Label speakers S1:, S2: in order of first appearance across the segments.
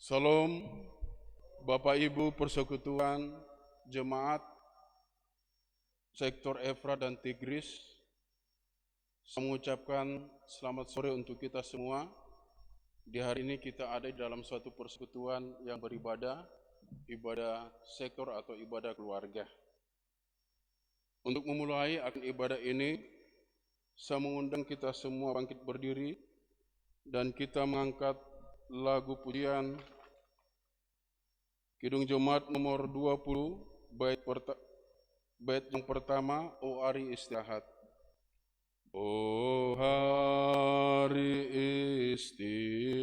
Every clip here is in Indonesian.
S1: Salam, Bapak Ibu Persekutuan Jemaat Sektor Efrat dan Tigris. Saya mengucapkan selamat sore untuk kita semua. Di hari ini kita ada di dalam suatu persekutuan yang beribadah, ibadah sektor atau ibadah keluarga. Untuk memulai akan ibadah ini, saya mengundang kita semua bangkit berdiri dan kita mengangkat lagu pujian Kidung Jemaat nomor 20, bait yang pertama, O Hari Istirahat. O hari istirahat,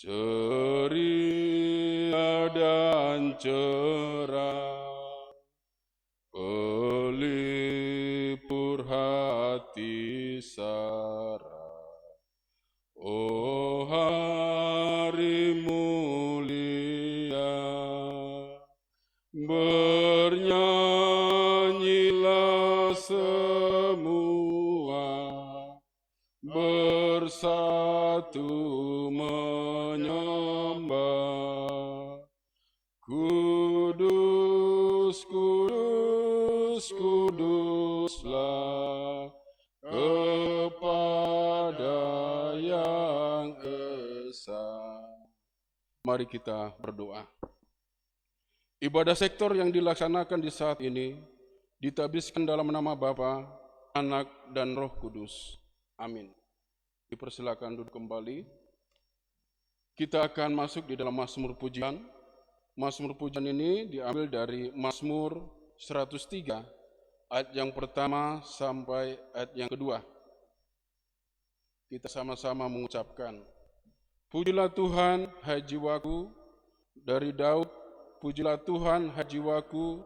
S1: ceria dan cerah, pelipur hati sarah. O hari mulia, bernyanyilah semua, bersatu menyembah. Kudus, kudus, kuduslah kepada Yang Esa. Mari kita berdoa. Ibadah sektor yang dilaksanakan di saat ini ditabiskan dalam nama Bapa, Anak, dan Roh Kudus. Amin. Dipersilakan duduk kembali. Kita akan masuk di dalam Mazmur Pujian. Mazmur Pujian ini diambil dari Mazmur 103, ayat yang pertama sampai ayat yang kedua. Kita sama-sama mengucapkan, pujilah Tuhan, hai jiwaku, dari Daud, pujilah Tuhan, hai jiwaku,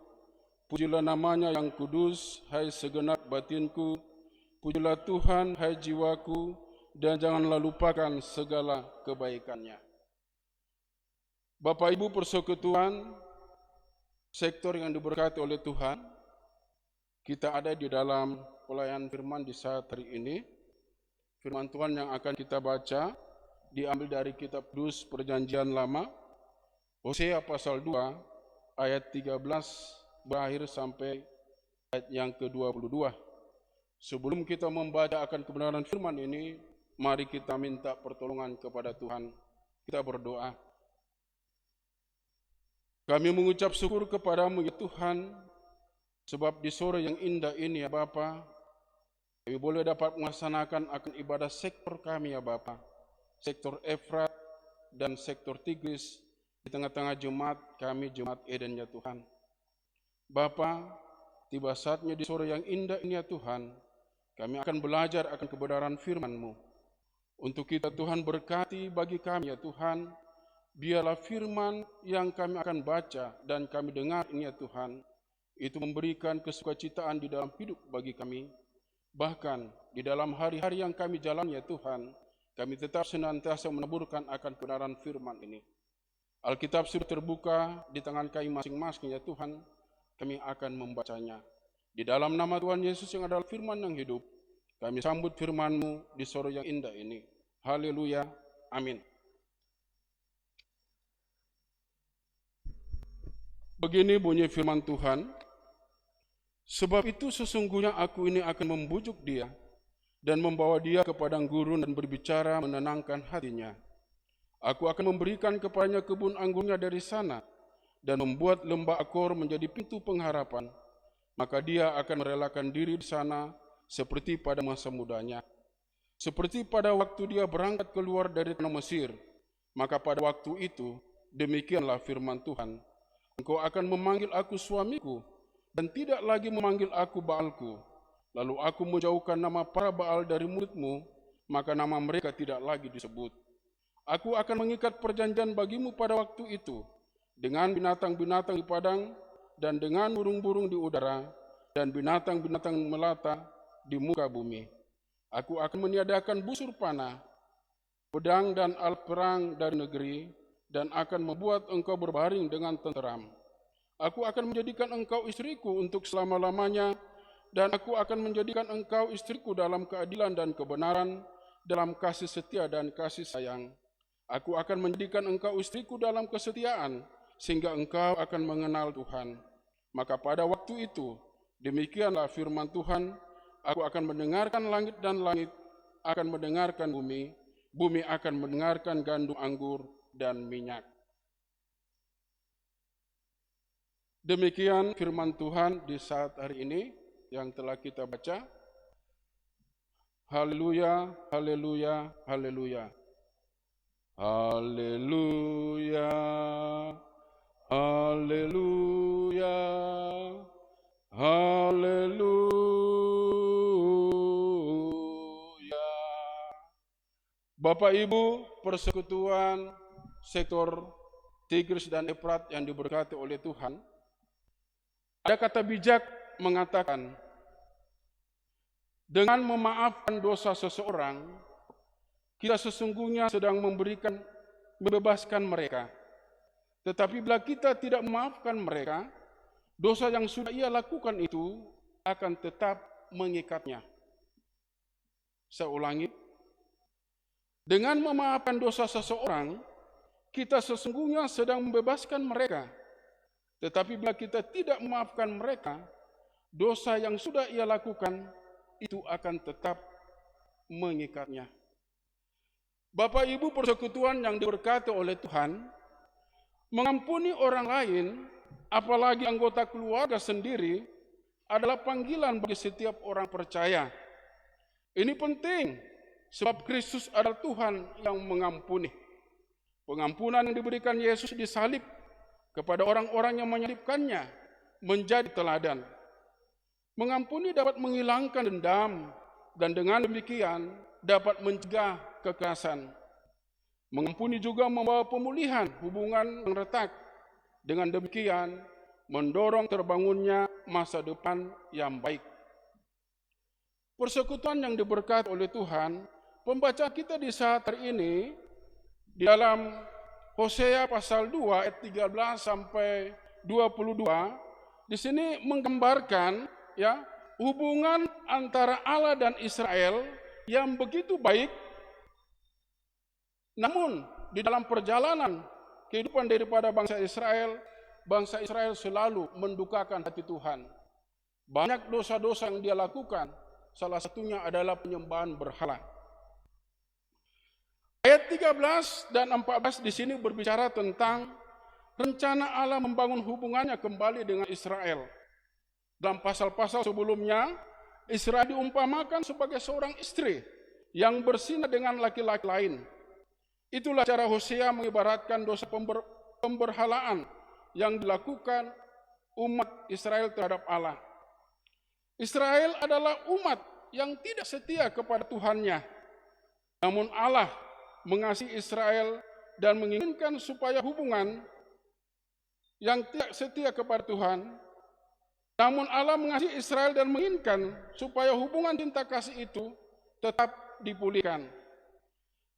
S1: pujilah namanya yang kudus, hai segenap batinku, pujilah Tuhan, hai jiwaku, dan janganlah lupakan segala kebaikannya. Bapak Ibu Persekutuan, sektor yang diberkati oleh Tuhan, kita ada di dalam pelayanan firman di saat hari ini. Firman Tuhan yang akan kita baca diambil dari kitab Kudus Perjanjian Lama, Hosea pasal 2 ayat 13 berakhir sampai ayat yang ke-22. Sebelum kita membaca akan kebenaran firman ini, mari kita minta pertolongan kepada Tuhan. Kita berdoa. Kami mengucap syukur kepadamu ya Tuhan, sebab di sore yang indah ini ya Bapa, kami boleh dapat melaksanakan akan ibadah sektor kami ya Bapa, sektor Efrat dan sektor Tigris di tengah-tengah jemaat kami, jemaat Eden ya Tuhan. Bapa, tiba saatnya di sore yang indah ini ya Tuhan, kami akan belajar akan kebenaran firman-Mu. Untuk kita Tuhan berkati bagi kami ya Tuhan, biarlah firman yang kami akan baca dan kami dengar ini ya Tuhan, itu memberikan kesukacitaan di dalam hidup bagi kami. Bahkan di dalam hari-hari yang kami jalani ya Tuhan, kami tetap senantiasa meneburkan akan kebenaran firman ini. Alkitab sudah terbuka di tangan kami masing-masing ya Tuhan, kami akan membacanya. Di dalam nama Tuhan Yesus yang adalah firman yang hidup, kami sambut firman-Mu di sore yang indah ini. Haleluya, amin. Begini bunyi firman Tuhan, sebab itu sesungguhnya aku ini akan membujuk dia dan membawa dia ke padang gurun dan berbicara menenangkan hatinya. Aku akan memberikan kepadanya kebun anggurnya dari sana dan membuat lembah Akor menjadi pintu pengharapan. Maka dia akan merelakan diri di sana seperti pada masa mudanya. Seperti pada waktu dia berangkat keluar dari tanah Mesir, maka pada waktu itu demikianlah firman Tuhan. Engkau akan memanggil aku suamiku, dan tidak lagi memanggil aku Baalku. Lalu aku menjauhkan nama para Baal dari mulutmu, maka nama mereka tidak lagi disebut. Aku akan mengikat perjanjian bagimu pada waktu itu, dengan binatang-binatang di padang, dan dengan burung-burung di udara, dan binatang-binatang melata di muka bumi. Aku akan meniadakan busur panah, pedang dan alat perang dari negeri, dan akan membuat engkau berbaring dengan tenteram. Aku akan menjadikan engkau istriku untuk selama-lamanya, dan aku akan menjadikan engkau istriku dalam keadilan dan kebenaran, dalam kasih setia dan kasih sayang. Aku akan menjadikan engkau istriku dalam kesetiaan, sehingga engkau akan mengenal Tuhan. Maka pada waktu itu, demikianlah firman Tuhan, aku akan mendengarkan langit dan langit akan mendengarkan bumi, bumi akan mendengarkan gandum anggur dan minyak. Demikian firman Tuhan di saat hari ini yang telah kita baca. Haleluya, haleluya, haleluya. Haleluya, haleluya, haleluya. Bapak Ibu persekutuan sektor Tigris dan Efrat yang diberkati oleh Tuhan, ada kata bijak mengatakan, dengan memaafkan dosa seseorang, kita sesungguhnya sedang membebaskan mereka. Tetapi bila kita tidak memaafkan mereka, dosa yang sudah ia lakukan itu akan tetap mengikatnya. Saya ulangi, dengan memaafkan dosa seseorang, kita sesungguhnya sedang membebaskan mereka. Tetapi bila kita tidak memaafkan mereka, dosa yang sudah ia lakukan itu akan tetap mengikatnya. Bapak Ibu persekutuan yang diberkati oleh Tuhan, mengampuni orang lain, apalagi anggota keluarga sendiri, adalah panggilan bagi setiap orang percaya. Ini penting, sebab Kristus adalah Tuhan yang mengampuni. Pengampunan yang diberikan Yesus disalib kepada orang-orang yang menyalibkannya menjadi teladan. Mengampuni dapat menghilangkan dendam, dan dengan demikian dapat mencegah kekerasan. Mengampuni juga membawa pemulihan hubungan yang retak. Dengan demikian mendorong terbangunnya masa depan yang baik. Persekutuan yang diberkati oleh Tuhan, pembaca kita di saat hari ini di dalam Hosea pasal 2 ayat 13 sampai 22, di sini menggambarkan hubungan antara Allah dan Israel yang begitu baik. Namun di dalam perjalanan kehidupan daripada bangsa Israel selalu mendukakan hati Tuhan. Banyak dosa-dosa yang dia lakukan, salah satunya adalah penyembahan berhala. Ayat 13 dan 14 di sini berbicara tentang rencana Allah membangun hubungannya kembali dengan Israel. Dalam pasal-pasal sebelumnya, Israel diumpamakan sebagai seorang istri yang berzina dengan laki-laki lain. Itulah cara Hosea mengibaratkan dosa pemberhalaan yang dilakukan umat Israel terhadap Allah. Israel adalah umat yang tidak setia kepada Tuhannya. Namun Allah mengasihi Israel dan menginginkan supaya hubungan yang tidak setia kepada Tuhan. Namun Allah mengasihi Israel dan menginginkan supaya hubungan cinta kasih itu tetap dipulihkan.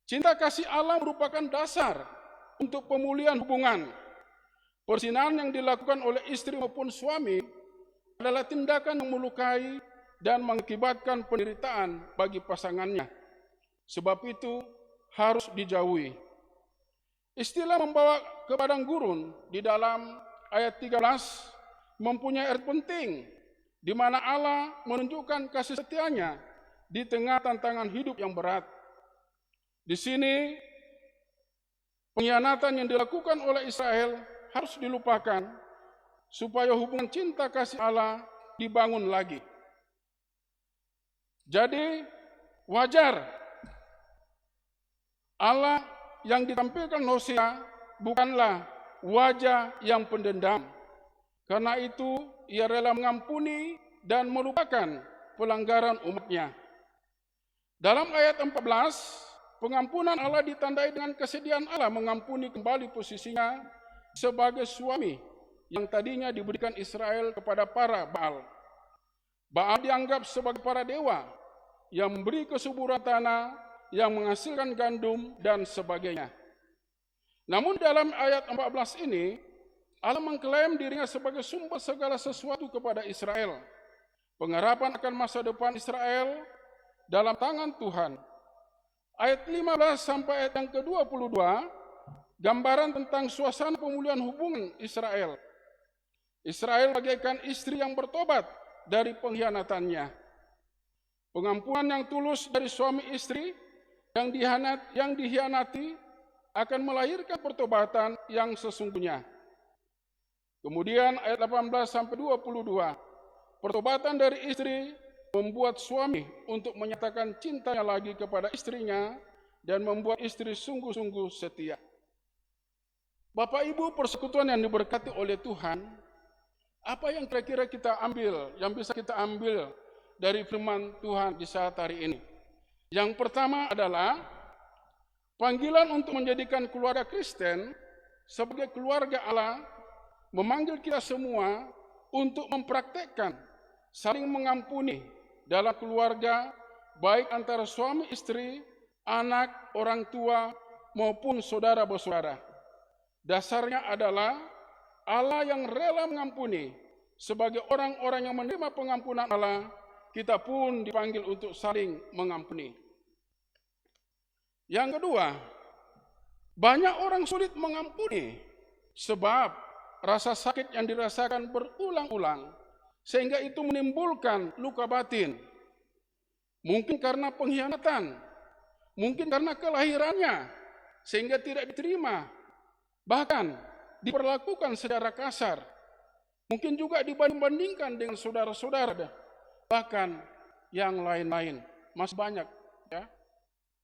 S1: Cinta kasih Allah merupakan dasar untuk pemulihan hubungan. Perzinahan yang dilakukan oleh istri maupun suami adalah tindakan yang melukai dan mengakibatkan penderitaan bagi pasangannya. Sebab itu harus dijauhi. Istilah membawa ke padang gurun di dalam ayat 13 mempunyai arti penting, di mana Allah menunjukkan kasih setianya di tengah tantangan hidup yang berat. Di sini, pengkhianatan yang dilakukan oleh Israel harus dilupakan, supaya hubungan cinta kasih Allah dibangun lagi. Jadi, wajar Allah yang ditampilkan Hosea bukanlah wajah yang pendendam. Karena itu, ia rela mengampuni dan melupakan pelanggaran umatnya. Dalam ayat 14, pengampunan Allah ditandai dengan kesediaan Allah mengampuni kembali posisinya sebagai suami yang tadinya diberikan Israel kepada para Baal. Baal dianggap sebagai para dewa yang memberi kesuburan tanah, yang menghasilkan gandum, dan sebagainya. Namun dalam ayat 14 ini, Allah mengklaim dirinya sebagai sumber segala sesuatu kepada Israel. Pengharapan akan masa depan Israel dalam tangan Tuhan. Ayat 15 sampai ayat yang ke-22, gambaran tentang suasana pemulihan hubungan Israel. Israel bagaikan istri yang bertobat dari pengkhianatannya. Pengampunan yang tulus dari suami istri yang dihianati akan melahirkan pertobatan yang sesungguhnya. Kemudian ayat 18 sampai 22, pertobatan dari istri membuat suami untuk menyatakan cintanya lagi kepada istrinya dan membuat istri sungguh-sungguh setia. Bapak Ibu persekutuan yang diberkati oleh Tuhan, apa yang kira-kira kita ambil, yang bisa kita ambil dari firman Tuhan di saat hari ini? Yang pertama adalah panggilan untuk menjadikan keluarga Kristen sebagai keluarga Allah memanggil kita semua untuk mempraktekkan saling mengampuni dalam keluarga, baik antara suami istri, anak, orang tua, maupun saudara bersaudara. Dasarnya adalah Allah yang rela mengampuni. Sebagai orang-orang yang menerima pengampunan Allah, kita pun dipanggil untuk saling mengampuni. Yang kedua, banyak orang sulit mengampuni sebab rasa sakit yang dirasakan berulang-ulang, sehingga itu menimbulkan luka batin. Mungkin karena pengkhianatan, mungkin karena kelahirannya, sehingga tidak diterima, bahkan diperlakukan secara kasar. Mungkin juga dibanding-bandingkan dengan saudara-saudara, bahkan yang lain-lain. Masih banyak, ya.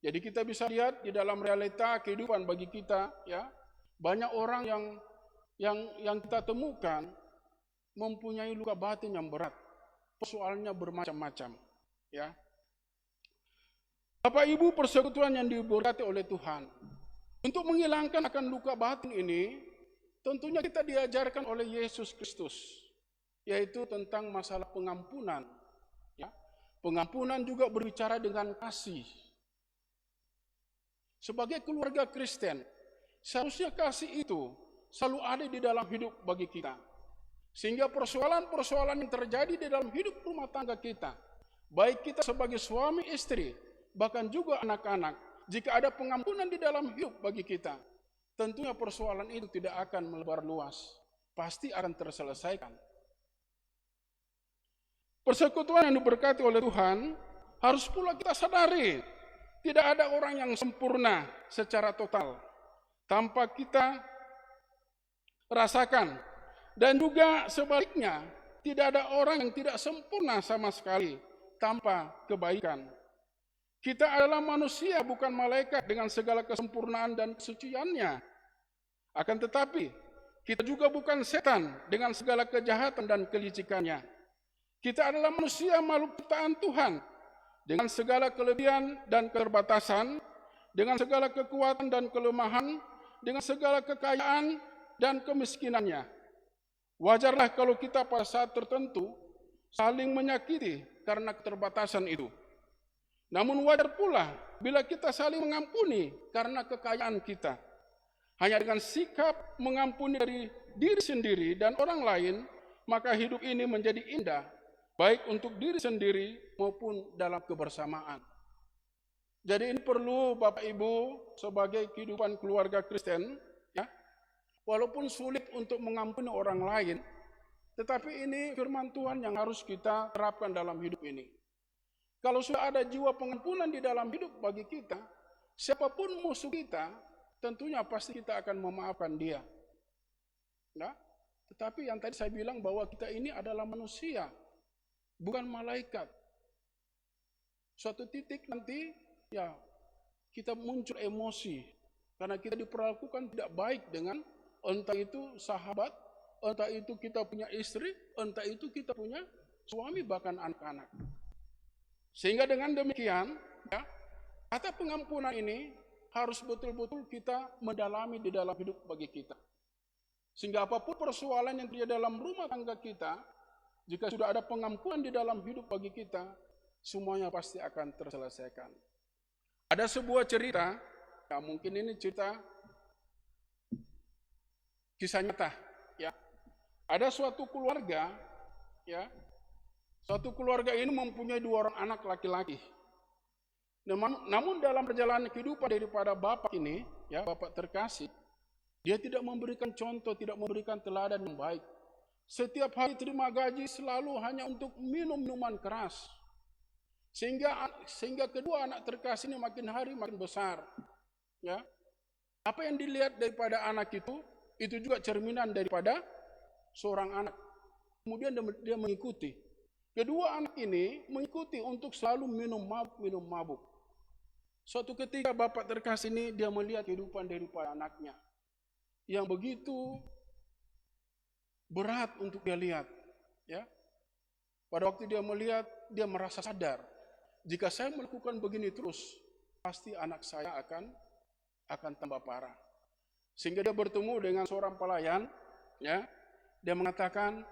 S1: Jadi kita bisa lihat di dalam realita kehidupan bagi kita, ya, banyak orang yang kita temukan mempunyai luka batin yang berat. Persoalannya bermacam-macam, ya. Bapak Ibu persekutuan yang diberkati oleh Tuhan, untuk menghilangkan akan luka batin ini, tentunya kita diajarkan oleh Yesus Kristus, yaitu tentang masalah pengampunan. Ya. Pengampunan juga berbicara dengan kasih. Sebagai keluarga Kristen, seharusnya kasih itu selalu ada di dalam hidup bagi kita. Sehingga persoalan-persoalan yang terjadi di dalam hidup rumah tangga kita, baik kita sebagai suami istri, bahkan juga anak-anak, jika ada pengampunan di dalam hidup bagi kita, tentunya persoalan itu tidak akan melebar luas, pasti akan terselesaikan. Persekutuan yang diberkati oleh Tuhan, harus pula kita sadari, tidak ada orang yang sempurna secara total, tanpa kita rasakan. Dan juga sebaliknya, tidak ada orang yang tidak sempurna sama sekali, tanpa kebaikan. Kita adalah manusia, bukan malaikat dengan segala kesempurnaan dan kesuciannya. Akan tetapi, kita juga bukan setan dengan segala kejahatan dan kelicikannya. Kita adalah manusia makhluk ciptaan Tuhan, dengan segala kelebihan dan keterbatasan, dengan segala kekuatan dan kelemahan, dengan segala kekayaan dan kemiskinannya. Wajarlah kalau kita pada saat tertentu saling menyakiti karena keterbatasan itu. Namun wajar pula bila kita saling mengampuni karena kekayaan kita. Hanya dengan sikap mengampuni dari diri sendiri dan orang lain, maka hidup ini menjadi indah, baik untuk diri sendiri maupun dalam kebersamaan. Jadi ini perlu Bapak Ibu sebagai kehidupan keluarga Kristen, ya. Walaupun sulit untuk mengampuni orang lain, tetapi ini firman Tuhan yang harus kita terapkan dalam hidup ini. Kalau sudah ada jiwa pengampunan di dalam hidup bagi kita, siapapun musuh kita, tentunya pasti kita akan memaafkan dia. Nah, tetapi yang tadi saya bilang bahwa kita ini adalah manusia, bukan malaikat. Suatu titik nanti, ya, kita muncul emosi, karena kita diperlakukan tidak baik dengan entah itu sahabat, entah itu kita punya istri, entah itu kita punya suami, bahkan anak-anak. Sehingga dengan demikian, ya, kata pengampunan ini harus betul-betul kita mendalami di dalam hidup bagi kita. Sehingga apapun persoalan yang terjadi dalam rumah tangga kita, jika sudah ada pengampunan di dalam hidup bagi kita, semuanya pasti akan terselesaikan. Ada sebuah cerita, ya mungkin ini cerita kisah nyata, ya. Ada suatu keluarga, ya. Suatu keluarga ini mempunyai 2 orang anak laki-laki. Namun dalam perjalanan kehidupan daripada bapak ini, ya, bapak terkasih, dia tidak memberikan contoh, tidak memberikan teladan yang baik. Setiap hari terima gaji selalu hanya untuk minum minuman keras. Sehingga kedua anak terkasih ini makin hari makin besar. Ya. Apa yang dilihat daripada anak itu juga cerminan daripada seorang anak. Kemudian dia mengikuti. Kedua anak ini mengikuti untuk selalu minum mabuk. Suatu ketika bapak terkasih ini dia melihat kehidupan daripada anaknya yang begitu berat untuk dia lihat, ya. Pada waktu dia melihat, dia merasa sadar, jika saya melakukan begini terus, pasti anak saya akan tambah parah. Sehingga dia bertemu dengan seorang pelayan, ya. Dia mengatakan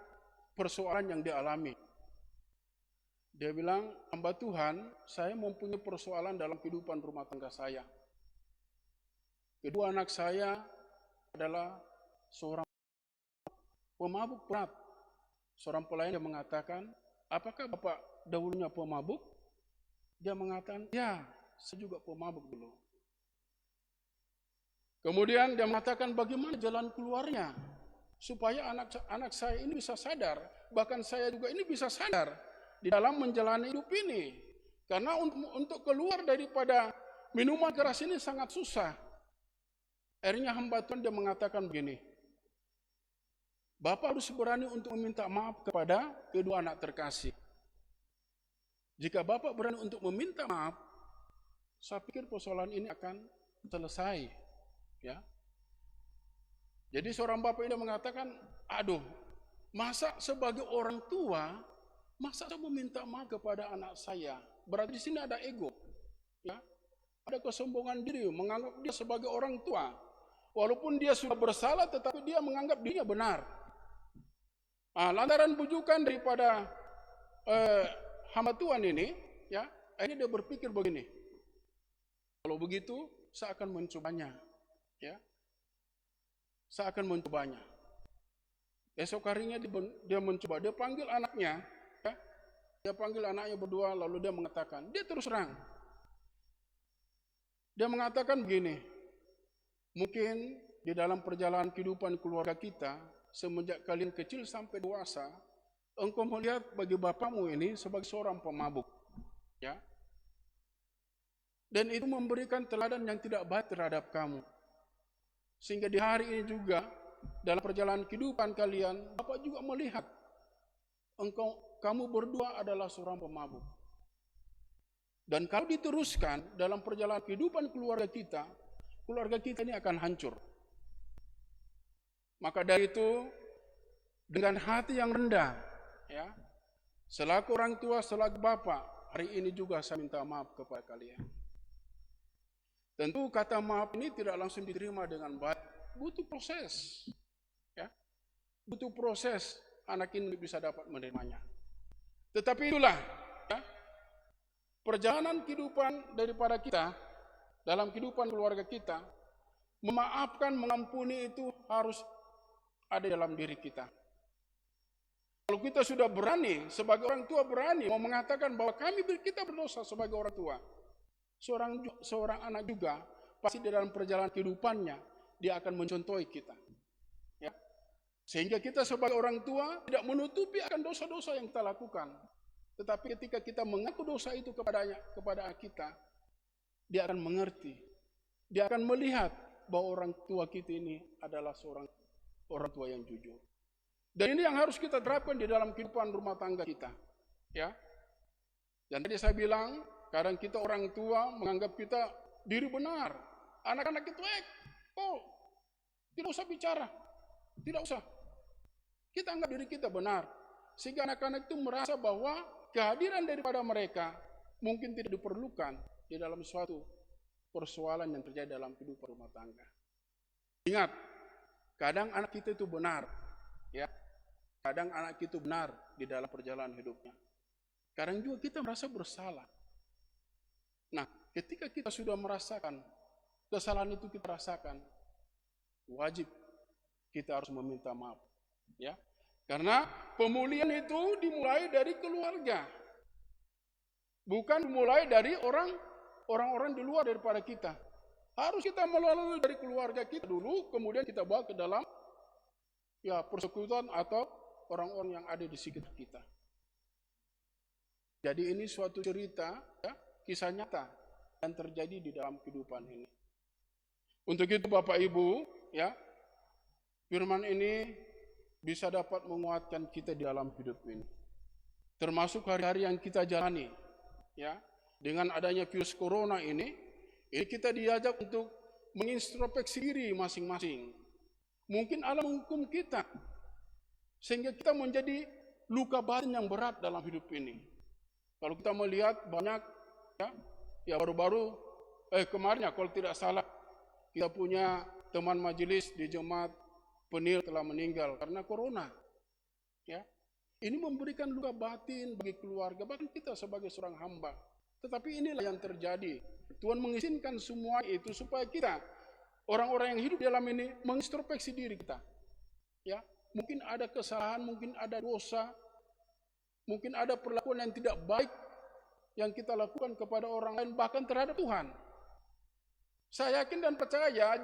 S1: persoalan yang dia alami. Dia bilang, hamba Tuhan, saya mempunyai persoalan dalam kehidupan rumah tangga saya. Kedua anak saya adalah seorang pemabuk berat. Seorang pelayan yang mengatakan, apakah Bapak dahulunya pemabuk? Dia mengatakan, ya, saya juga pemabuk dulu. Kemudian dia mengatakan, bagaimana jalan keluarnya? Supaya anak saya ini bisa sadar, bahkan saya juga ini bisa sadar di dalam menjalani hidup ini. Karena untuk keluar daripada minuman keras ini sangat susah. Akhirnya hamba Tuhan dia mengatakan begini, Bapak harus berani untuk meminta maaf kepada kedua anak terkasih. Jika Bapak berani untuk meminta maaf, saya pikir persoalan ini akan selesai. Ya. Jadi seorang bapak ini mengatakan, aduh, masa sebagai orang tua, masa saya meminta maaf kepada anak saya? Berarti di sini ada ego, ya, ada kesombongan diri, menganggap dia sebagai orang tua, walaupun dia sudah bersalah, tetapi dia menganggap dirinya benar. Lantaran bujukan daripada hamba Tuhan ini, ya, akhirnya dia berpikir begini, kalau begitu saya akan mencobanya, ya, saya akan mencobanya. Esok harinya dia mencoba, dia panggil anaknya, ya, dia panggil anaknya berdua, lalu dia mengatakan, dia terus terang, dia mengatakan begini, mungkin di dalam perjalanan kehidupan keluarga kita, semenjak kalian kecil sampai dewasa, engkau melihat bagi bapakmu ini sebagai seorang pemabuk, ya. Dan itu memberikan teladan yang tidak baik terhadap kamu. Sehingga di hari ini juga, dalam perjalanan kehidupan kalian, Bapak juga melihat kamu berdua adalah seorang pemabuk. Dan kalau diteruskan dalam perjalanan kehidupan keluarga kita ini akan hancur. Maka dari itu, dengan hati yang rendah, ya, selaku orang tua, selaku bapak, hari ini juga saya minta maaf kepada kalian. Tentu kata maaf ini tidak langsung diterima dengan baik, butuh proses, ya, butuh proses anak ini bisa dapat menerimanya. Tetapi itulah, ya, perjalanan kehidupan daripada kita dalam kehidupan keluarga kita, memaafkan, mengampuni itu harus ada dalam diri kita. Kalau kita sudah berani, sebagai orang tua berani mau mengatakan bahwa kita berdosa sebagai orang tua, seorang anak juga pasti di dalam perjalanan kehidupannya dia akan mencontohi kita. Ya. Sehingga kita sebagai orang tua tidak menutupi akan dosa-dosa yang kita lakukan. Tetapi ketika kita mengaku dosa itu kepada kita, dia akan mengerti. Dia akan melihat bahwa orang tua kita ini adalah seorang orang tua yang jujur. Dan ini yang harus kita terapkan di dalam kehidupan rumah tangga kita. Ya. Dan tadi saya bilang, kadang kita orang tua menganggap kita diri benar. Anak-anak itu, tidak usah bicara. Tidak usah. Kita anggap diri kita benar. Sehingga anak-anak itu merasa bahwa kehadiran daripada mereka mungkin tidak diperlukan di dalam suatu persoalan yang terjadi dalam kehidupan rumah tangga. Ingat, kadang anak kita itu benar, ya. Kadang anak kita benar di dalam perjalanan hidupnya. Kadang juga kita merasa bersalah. Nah, ketika kita sudah merasakan kesalahan itu kita rasakan, wajib kita harus meminta maaf, ya. Karena pemulihan itu dimulai dari keluarga, bukan dimulai dari orang orang-orang di luar daripada kita. Harus kita melalui dari keluarga kita dulu, kemudian kita bawa ke dalam persekutuan atau orang-orang yang ada di sekitar kita. Jadi ini suatu cerita, kisah nyata yang terjadi di dalam kehidupan ini. Untuk itu Bapak Ibu, firman ini bisa dapat menguatkan kita di dalam hidup ini. Termasuk hari-hari yang kita jalani, dengan adanya virus corona ini kita diajak untuk mengintrospeksi diri masing-masing. Mungkin Allah menghukum kita, sehingga kita menjadi luka batin yang berat dalam hidup ini. Kalau kita melihat banyak, baru-baru kemarin kalau tidak salah, kita punya teman majelis di jemaat Penil telah meninggal karena corona. Ini memberikan luka batin bagi keluarga, bahkan kita sebagai seorang hamba. Tetapi inilah yang terjadi. Tuhan mengizinkan semua itu supaya kita, orang-orang yang hidup dalam ini, mengintrospeksi diri kita. Mungkin ada kesalahan, mungkin ada dosa, mungkin ada perlakuan yang tidak baik yang kita lakukan kepada orang lain, bahkan terhadap Tuhan. Saya yakin dan percaya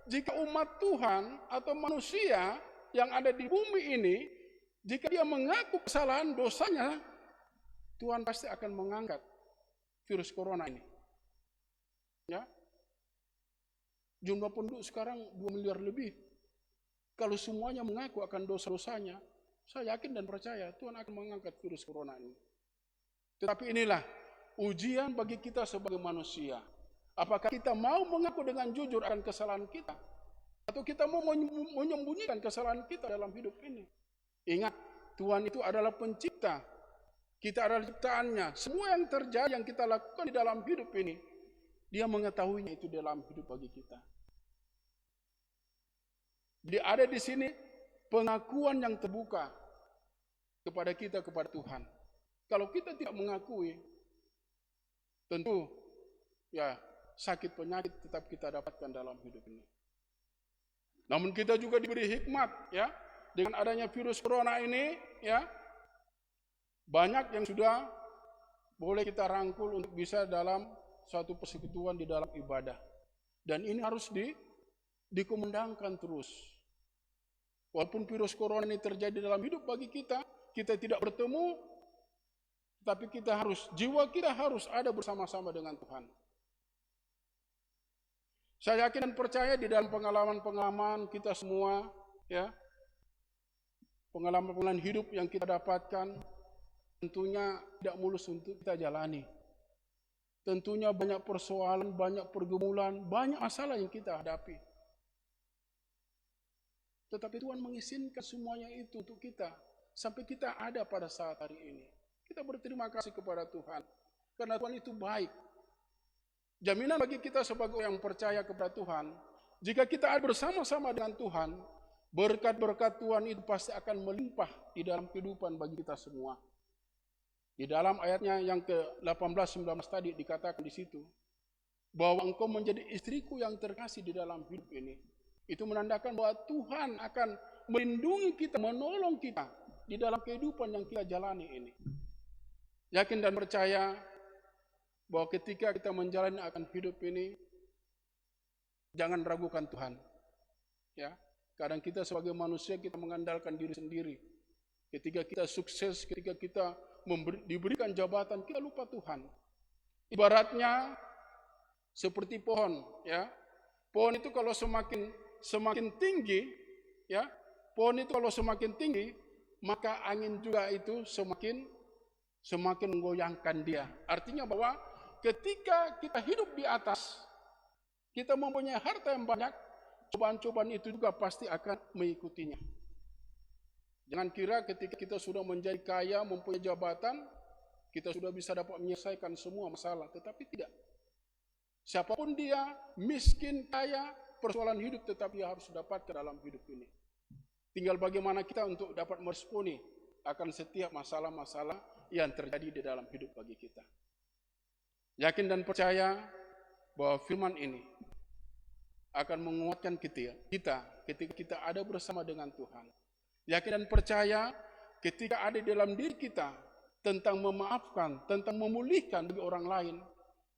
S1: jika umat Tuhan atau manusia yang ada di bumi ini, jika dia mengaku kesalahan dosanya, Tuhan pasti akan mengangkat virus corona ini. Jumlah penduduk sekarang 2 miliar lebih. Kalau semuanya mengaku akan dosa-dosanya, saya yakin dan percaya Tuhan akan mengangkat virus corona ini. Tetapi inilah ujian bagi kita sebagai manusia. Apakah kita mau mengaku dengan jujur akan kesalahan kita? Atau kita mau menyembunyikan kesalahan kita dalam hidup ini? Ingat, Tuhan itu adalah pencipta. Kita adalah ciptaannya. Semua yang terjadi, yang kita lakukan di dalam hidup ini, Dia mengetahuinya itu dalam hidup bagi kita. Jadi ada di sini pengakuan yang terbuka kepada kita, kepada Tuhan. Kalau kita tidak mengakui, tentu sakit penyakit tetap kita dapatkan dalam hidup ini. Namun kita juga diberi hikmat, dengan adanya virus corona ini, banyak yang sudah boleh kita rangkul untuk bisa dalam suatu persekutuan di dalam ibadah. Dan ini harus dikumandangkan terus. Walaupun virus corona ini terjadi dalam hidup bagi kita, kita tidak bertemu, tapi jiwa kita harus ada bersama-sama dengan Tuhan. Saya yakin dan percaya di dalam pengalaman-pengalaman kita semua, pengalaman-pengalaman hidup yang kita dapatkan, tentunya tidak mulus untuk kita jalani. Tentunya banyak persoalan, banyak pergumulan, banyak masalah yang kita hadapi. Tetapi Tuhan mengizinkan semuanya itu untuk kita, sampai kita ada pada saat hari ini. Kita berterima kasih kepada Tuhan, karena Tuhan itu baik. Jaminan bagi kita sebagai yang percaya kepada Tuhan, jika kita ada bersama-sama dengan Tuhan, berkat-berkat Tuhan itu pasti akan melimpah di dalam kehidupan bagi kita semua. Di dalam ayatnya yang ke-18-19 tadi dikatakan di situ, bahwa engkau menjadi istriku yang terkasih di dalam hidup ini. Itu menandakan bahwa Tuhan akan melindungi kita, menolong kita di dalam kehidupan yang kita jalani ini. Yakin dan percaya bahwa ketika kita menjalani akan hidup ini, jangan ragukan Tuhan. Kadang kita sebagai manusia kita mengandalkan diri sendiri. Ketika kita sukses, ketika kita diberikan jabatan, kita lupa Tuhan. Ibaratnya seperti pohon, Pohon itu kalau semakin tinggi, pohon itu kalau semakin tinggi, maka angin juga itu semakin menggoyangkan dia. Artinya bahwa ketika kita hidup di atas, kita mempunyai harta yang banyak, cobaan-cobaan itu juga pasti akan mengikutinya. Jangan kira ketika kita sudah menjadi kaya, mempunyai jabatan, kita sudah bisa dapat menyelesaikan semua masalah. Tetapi tidak. Siapapun dia, miskin, kaya, persoalan hidup tetap dia harus dapatkan dalam hidup ini. Tinggal bagaimana kita untuk dapat meresponi akan setiap masalah-masalah yang terjadi di dalam hidup bagi kita. Yakin dan percaya bahwa firman ini akan menguatkan kita ketika kita ada bersama dengan Tuhan. Yakin dan percaya ketika ada dalam diri kita tentang memaafkan, tentang memulihkan bagi orang lain,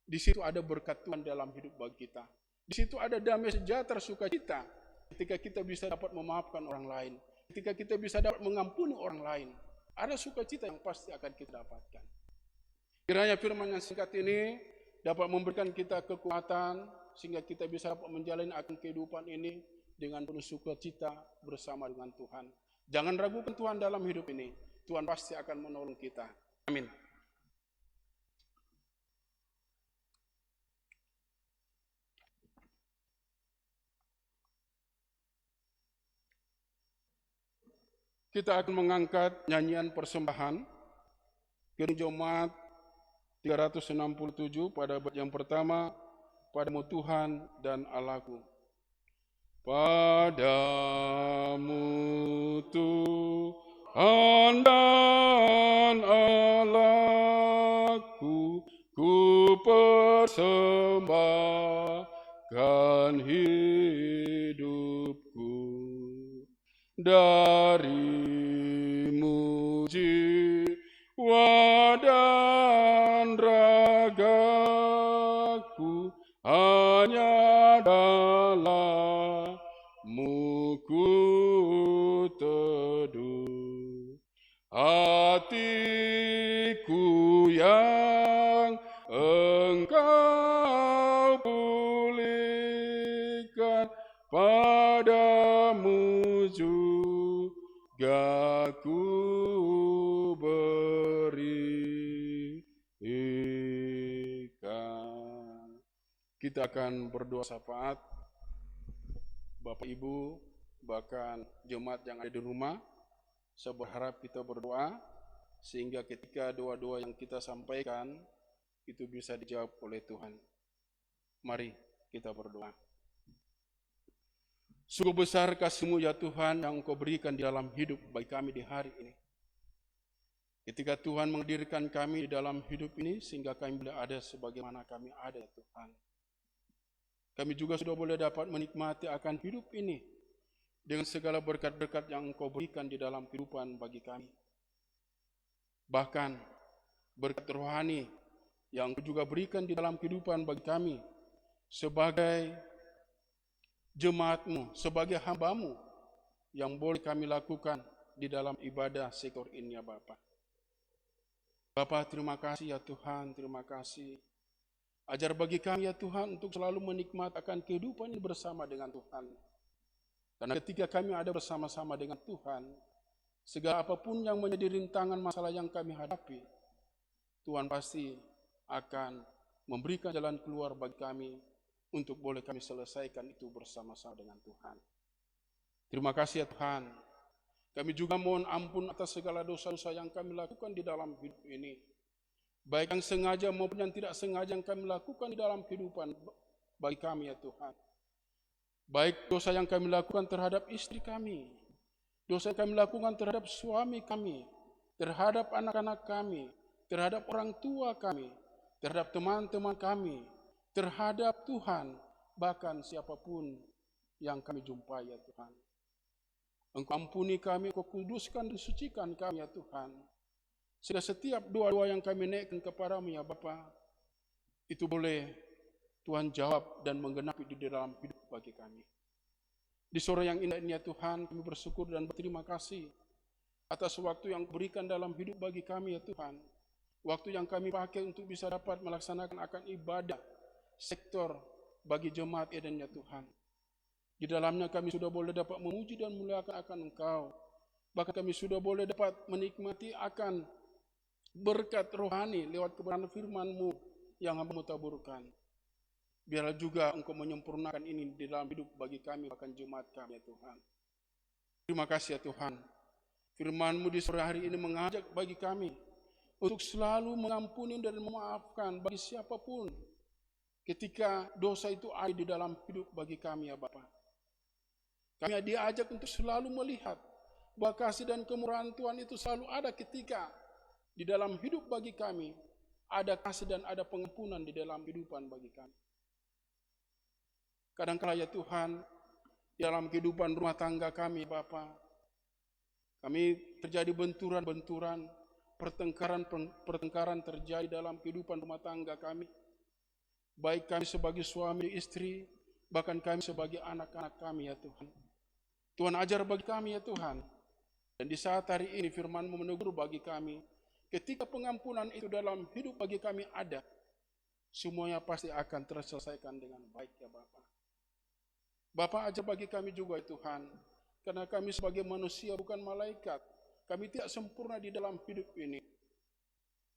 S1: Di situ ada berkat Tuhan dalam hidup bagi kita. Di situ ada damai sejahtera sukacita ketika kita bisa dapat memaafkan orang lain. Ketika kita bisa dapat mengampuni orang lain. Ada sukacita yang pasti akan kita dapatkan. Kiranya firman yang singkat ini dapat memberikan kita kekuatan sehingga kita bisa dapat menjalani akan kehidupan ini dengan penuh sukacita bersama dengan Tuhan. Jangan ragukan Tuhan dalam hidup ini. Tuhan pasti akan menolong kita. Amin. Kita akan mengangkat nyanyian persembahan Gereja Jemaat 367 pada bait yang pertama, Padamu Tuhan dan Allahku. Padamu Tuhan dan Allahku, ku persembahkan hidupku. Darimu jiwa dan ragaku hanya dalammu ku teduh. Hatiku yang Engkau pulihkan, padamu juga ku berikan. Kita akan berdoa syafaat. Bapak Ibu, bahkan jemaat yang ada di rumah, saya berharap kita berdoa sehingga ketika doa-doa yang kita sampaikan itu bisa dijawab oleh Tuhan. Mari kita berdoa. Sungguh besar kasih-Mu ya Tuhan yang Engkau berikan di dalam hidup bagi kami di hari ini. Ketika Tuhan menghadirkan kami di dalam hidup ini sehingga kami boleh ada sebagaimana kami ada ya Tuhan. Kami juga sudah boleh dapat menikmati akan hidup ini dengan segala berkat-berkat yang Engkau berikan di dalam kehidupan bagi kami. Bahkan berkat rohani yang Engkau juga berikan di dalam kehidupan bagi kami sebagai jemaat-Mu, sebagai hamba-Mu yang boleh kami lakukan di dalam ibadah sektor ini ya Bapa. Bapa, terima kasih ya Tuhan, terima kasih. Ajar bagi kami ya Tuhan untuk selalu menikmati akan kehidupan ini bersama dengan Tuhan. Karena ketika kami ada bersama-sama dengan Tuhan, segala apapun yang menjadi rintangan masalah yang kami hadapi, Tuhan pasti akan memberikan jalan keluar bagi kami untuk boleh kami selesaikan itu bersama-sama dengan Tuhan. Terima kasih ya Tuhan. Kami juga mohon ampun atas segala dosa-dosa yang kami lakukan di dalam hidup ini. Baik yang sengaja maupun yang tidak sengaja yang kami lakukan di dalam kehidupan bagi kami ya Tuhan. Baik dosa yang kami lakukan terhadap istri kami, dosa yang kami lakukan terhadap suami kami, terhadap anak-anak kami, terhadap orang tua kami, terhadap teman-teman kami, terhadap Tuhan, bahkan siapapun yang kami jumpai ya Tuhan. Engkau ampuni kami, Engkau kuduskan dan sucikan kami ya Tuhan. Sehingga setiap doa-doa yang kami naikkan kepadamu ya Bapa, itu boleh Tuhan jawab dan menggenapi di dalam hidup bagi kami. Di sore yang indah ini ya Tuhan, kami bersyukur dan berterima kasih atas waktu yang berikan dalam hidup bagi kami ya Tuhan. Waktu yang kami pakai untuk bisa dapat melaksanakan akan ibadah sektor bagi jemaat Eden ya Tuhan. Di dalamnya kami sudah boleh dapat memuji dan memuliakan akan Engkau. Bahkan kami sudah boleh dapat menikmati akan berkat rohani lewat kebenaran firman-Mu yang Hamba-Mu taburkan. Biarlah juga Engkau menyempurnakan ini di dalam hidup bagi kami, bahkan jemaat kami ya Tuhan. Terima kasih ya Tuhan. Firman-Mu di sore hari ini mengajak bagi kami untuk selalu mengampuni dan memaafkan bagi siapapun ketika dosa itu ada di dalam hidup bagi kami ya Bapa. Kami diajak untuk selalu melihat bahwa kasih dan kemurahan Tuhan itu selalu ada ketika di dalam hidup bagi kami ada kasih dan ada pengampunan di dalam kehidupan bagi kami. Kadang-kala ya Tuhan, di dalam kehidupan rumah tangga kami Bapa, kami terjadi benturan-benturan, pertengkaran terjadi dalam kehidupan rumah tangga kami. baik kami sebagai suami istri, bahkan kami sebagai anak-anak kami ya Tuhan. Tuhan ajar bagi kami ya Tuhan. Dan di saat hari ini firman-Mu menegur bagi kami, ketika pengampunan itu dalam hidup bagi kami ada, semuanya pasti akan terselesaikan dengan baik ya Bapa. Bapa ajar bagi kami juga ya Tuhan, karena kami sebagai manusia bukan malaikat, kami tidak sempurna di dalam hidup ini.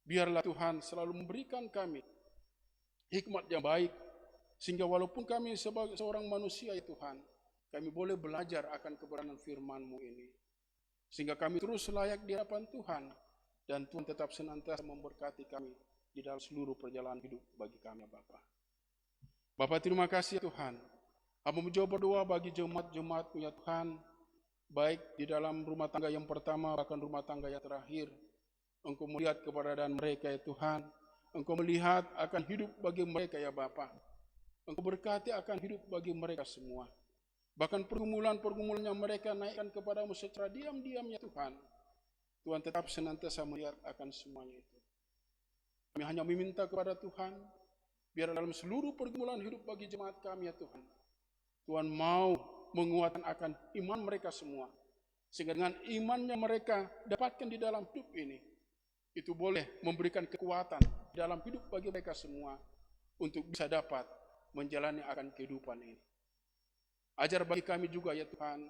S1: Biarlah Tuhan selalu memberikan kami hikmat yang baik, sehingga walaupun kami sebagai seorang manusia ya Tuhan, kami boleh belajar akan kebenaran firman-Mu ini. Sehingga kami terus layak di hadapan Tuhan, dan Tuhan tetap senantiasa memberkati kami di dalam seluruh perjalanan hidup bagi kami ya Bapa. Bapa terima kasih ya Tuhan. Hamba mencoba berdoa bagi jemaat-jemaat-Mu ya Tuhan, baik di dalam rumah tangga yang pertama, bahkan rumah tangga yang terakhir. Engkau melihat keberadaan mereka ya Tuhan. Engkau melihat akan hidup bagi mereka ya Bapa. Engkau berkati akan hidup bagi mereka semua. Bahkan pergumulan-pergumulan yang mereka naikkan kepadamu secara diam-diam ya Tuhan. Tuhan tetap senantiasa melihat akan semuanya itu. Kami hanya meminta kepada Tuhan, biar dalam seluruh pergumulan hidup bagi jemaat kami ya Tuhan, Tuhan mau menguatkan akan iman mereka semua. Sehingga dengan iman yang mereka dapatkan di dalam hidup ini, itu boleh memberikan kekuatan dalam hidup bagi mereka semua untuk bisa dapat menjalani akan kehidupan ini. Ajar bagi kami juga ya Tuhan,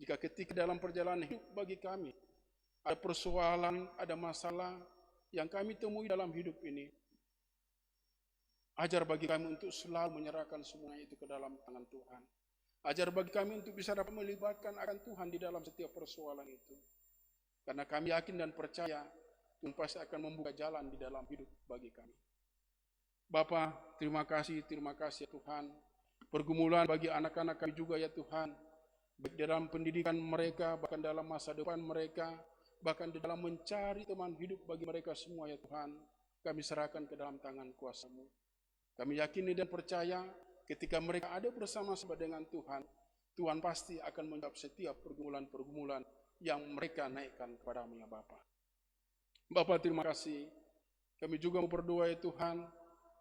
S1: jika ketika dalam perjalanan hidup bagi kami ada persoalan, ada masalah yang kami temui dalam hidup ini, ajar bagi kami untuk selalu menyerahkan semuanya itu ke dalam tangan Tuhan. Ajar bagi kami untuk bisa dapat melibatkan akan Tuhan di dalam setiap persoalan itu. Karena kami yakin dan percaya Tuhan pasti akan membuka jalan di dalam hidup bagi kami. Bapa, terima kasih ya Tuhan. Pergumulan bagi anak-anak kami juga ya Tuhan, baik dalam pendidikan mereka, bahkan dalam masa depan mereka, bahkan di dalam mencari teman hidup bagi mereka semua ya Tuhan, kami serahkan ke dalam tangan kuasa-Mu. Kami yakini dan percaya ketika mereka ada bersama-sama dengan Tuhan, Tuhan pasti akan menjawab setiap pergumulan-pergumulan yang mereka naikkan kepada-Mu ya Bapa. Bapa terima kasih, kami juga mau berdoa ya Tuhan,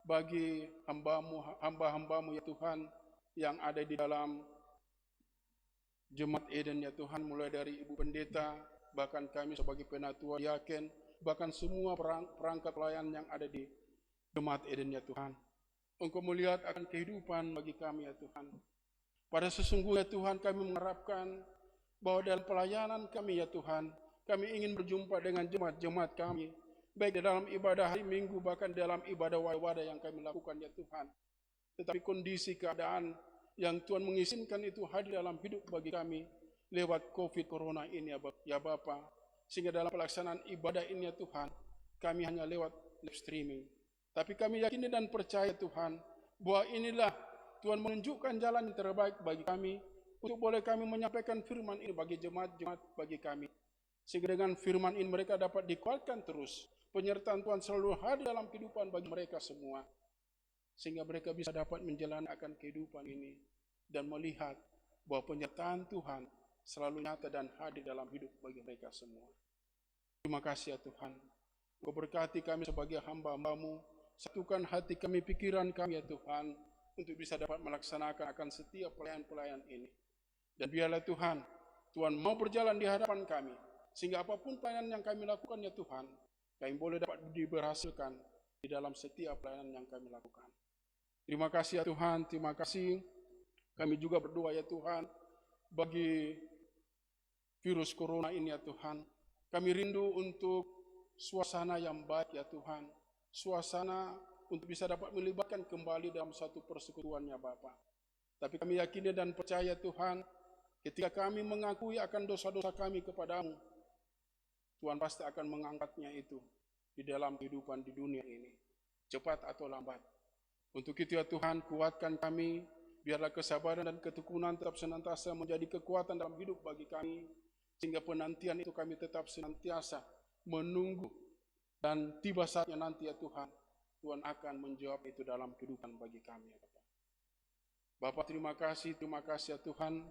S1: bagi hamba-Mu ya Tuhan, yang ada di dalam Jemaat Eden ya Tuhan, mulai dari Ibu Pendeta, bahkan kami sebagai penatua diaken, bahkan semua perangkat pelayan yang ada di Jemaat Eden ya Tuhan. Engkau melihat akan kehidupan bagi kami ya Tuhan. Pada sesungguhnya Tuhan, kami mengharapkan bahwa dalam pelayanan kami ya Tuhan, kami ingin berjumpa dengan jemaat-jemaat kami, baik di dalam ibadah hari Minggu, bahkan dalam ibadah wadah yang kami lakukan ya Tuhan. Tetapi kondisi keadaan yang Tuhan mengizinkan itu hadir dalam hidup bagi kami lewat COVID Corona ini ya Bapa. Sehingga dalam pelaksanaan ibadah ini ya Tuhan, kami hanya lewat live streaming. Tapi kami yakin dan percaya Tuhan, bahwa inilah Tuhan menunjukkan jalan yang terbaik bagi kami, untuk boleh kami menyampaikan firman ini bagi jemaat-jemaat bagi kami. Sehingga dengan firman ini mereka dapat dikuatkan terus. Penyertaan Tuhan selalu hadir dalam kehidupan bagi mereka semua. Sehingga mereka bisa dapat menjalani akan kehidupan ini dan melihat bahwa penyertaan Tuhan selalu nyata dan hadir dalam hidup bagi mereka semua. Terima kasih ya Tuhan. Kau berkati kami sebagai hamba-Mu, satukan hati kami, pikiran kami ya Tuhan, untuk bisa dapat melaksanakan akan setiap pelayan-pelayan ini. Dan biarlah Tuhan, Tuhan mau berjalan di hadapan kami, sehingga apapun pelayanan yang kami lakukan ya Tuhan, kami boleh dapat diberhasilkan di dalam setiap pelayanan yang kami lakukan. Terima kasih ya Tuhan, terima kasih. Kami juga berdoa ya Tuhan, bagi virus corona ini ya Tuhan. Kami rindu untuk suasana yang baik ya Tuhan. Suasana untuk bisa dapat melibatkan kembali dalam satu persekutuan ya Bapa. Tapi kami yakin dan percaya Tuhan, ketika kami mengakui akan dosa-dosa kami kepadamu, Tuhan pasti akan mengangkatnya itu di dalam kehidupan di dunia ini, cepat atau lambat. Untuk itu ya Tuhan, kuatkan kami, biarlah kesabaran dan ketekunan tetap senantiasa menjadi kekuatan dalam hidup bagi kami, sehingga penantian itu kami tetap senantiasa menunggu, dan tiba saatnya nanti ya Tuhan, Tuhan akan menjawab itu dalam kehidupan bagi kami ya Bapak. Bapak terima kasih ya Tuhan,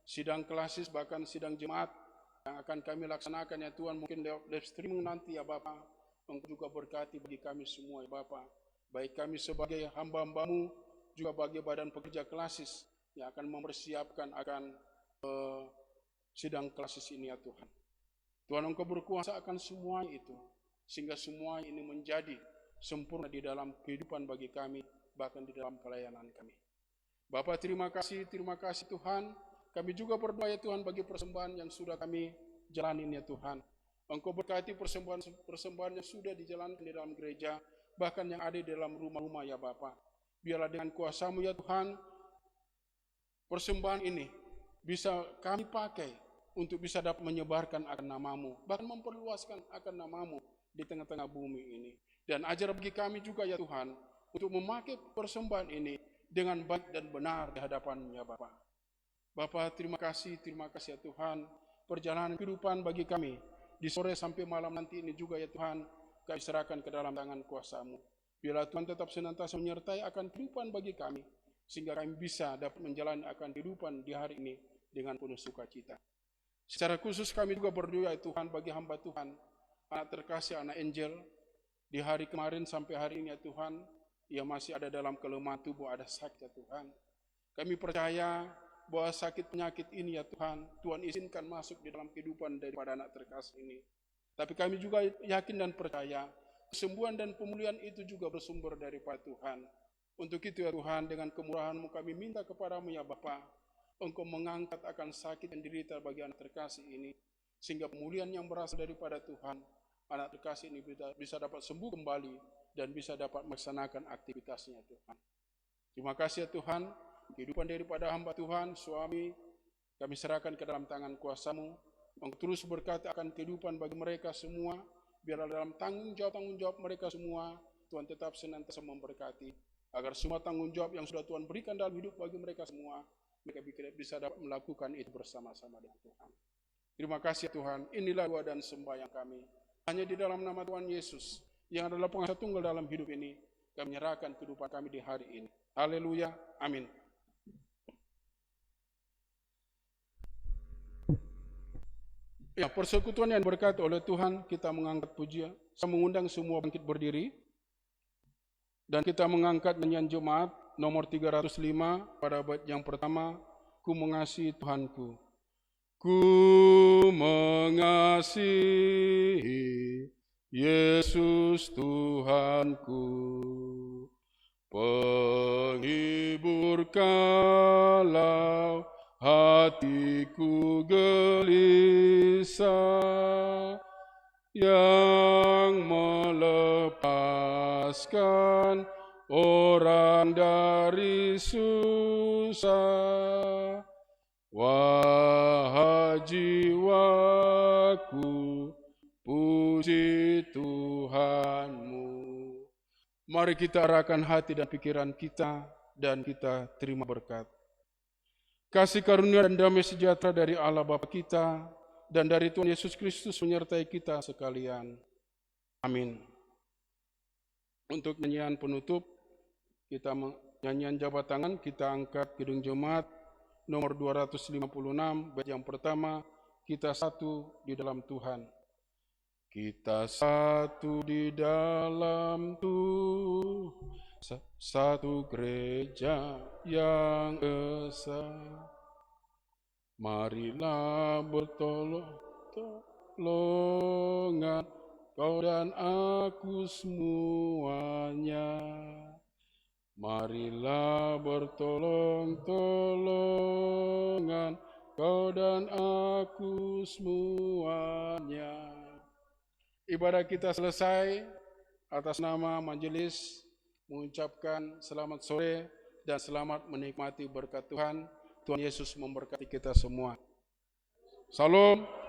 S1: sidang klasis bahkan sidang jemaat yang akan kami laksanakan ya Tuhan, mungkin live streaming nanti ya Bapak, Engkau juga berkati bagi kami semua ya Bapak. baik kami sebagai hamba-hambamu, juga bagi badan pekerja klasis yang akan mempersiapkan akan sidang klasis ini ya Tuhan. Tuhan, Engkau berkuasa akan semua itu, sehingga semua ini menjadi sempurna di dalam kehidupan bagi kami, bahkan di dalam pelayanan kami. Bapa, terima kasih Tuhan. Kami juga berdoa ya Tuhan bagi persembahan yang sudah kami jalanin ya Tuhan. Engkau berkati persembahan yang sudah dijalankan di dalam gereja, bahkan yang ada di dalam rumah-rumah ya Bapa. Biarlah dengan kuasa-Mu ya Tuhan, persembahan ini bisa kami pakai untuk bisa dapat menyebarkan akan nama-Mu, bahkan memperluaskan akan nama-Mu di tengah-tengah bumi ini. Dan ajar bagi kami juga ya Tuhan, untuk memakai persembahan ini dengan baik dan benar di hadapan-Mu ya Bapa. Bapa, terima kasih ya Tuhan, perjalanan kehidupan bagi kami di sore sampai malam nanti ini juga ya Tuhan, kami serahkan ke dalam tangan kuasa-Mu. Biarlah Tuhan tetap senantiasa menyertai akan kehidupan bagi kami, sehingga kami bisa dapat menjalani akan kehidupan di hari ini dengan penuh sukacita. Secara khusus kami juga berdoa ya Tuhan bagi hamba Tuhan, anak terkasih, anak Angel, di hari kemarin sampai hari ini ya Tuhan, ia masih ada dalam kelemahan tubuh, ada sakit ya Tuhan. Kami percaya bahwa sakit penyakit ini ya Tuhan, Tuhan izinkan masuk di dalam kehidupan daripada anak terkasih ini. Tapi kami juga yakin dan percaya, kesembuhan dan pemulihan itu juga bersumber daripada Tuhan. Untuk itu ya Tuhan, dengan kemurahan-Mu kami minta kepada-Mu ya Bapa, Engkau mengangkat akan sakit yang diderita bagi anak terkasih ini, sehingga pemulihan yang berasal daripada Tuhan, anak terkasih ini bisa dapat sembuh kembali, dan bisa dapat melaksanakan aktivitasnya Tuhan. Terima kasih ya Tuhan, kehidupan daripada hamba Tuhan, suami, kami serahkan ke dalam tangan kuasa-Mu. Engkau terus berkati akan kehidupan bagi mereka semua, biarlah dalam tanggung jawab mereka semua, Tuhan tetap senantiasa memberkati, agar semua tanggung jawab yang sudah Tuhan berikan dalam hidup bagi mereka semua, mereka bisa dapat melakukan itu bersama-sama dengan Tuhan. Terima kasih Tuhan, inilah doa dan sembahyang kami. Hanya di dalam nama Tuhan Yesus, yang adalah penguasa tunggal dalam hidup ini, kami menyerahkan kehidupan kami di hari ini. Haleluya, amin. Ya, persekutuan yang berkati oleh Tuhan, kita mengangkat pujian. Saya mengundang semua bangkit berdiri. Dan kita mengangkat nyanyian Jemaat nomor 305 pada bait yang pertama, Ku mengasihi Tuhanku. Ku mengasihi Yesus Tuhanku, penghibur kalau hatiku gelisah, yang melepaskan orang dari susah. Wahai jiwaku, puji Tuhanmu. Mari kita arahkan hati dan pikiran kita, dan kita terima berkat. Kasih karunia dan damai sejahtera dari Allah Bapa kita, dan dari Tuhan Yesus Kristus menyertai kita sekalian. Amin. Untuk nyanyian penutup, kita nyanyian jabat tangan, kita angkat Kidung Jemaat nomor 256, bait yang pertama, kita satu di dalam Tuhan. Kita satu di dalam Tuhan, satu gereja yang esa. Marilah bertolongan kau dan aku semuanya. Marilah bertolongan kau dan aku semuanya. Ibadah kita selesai. Atas nama majelis mengucapkan selamat sore dan selamat menikmati berkat Tuhan. Tuhan Yesus memberkati kita semua. Salam.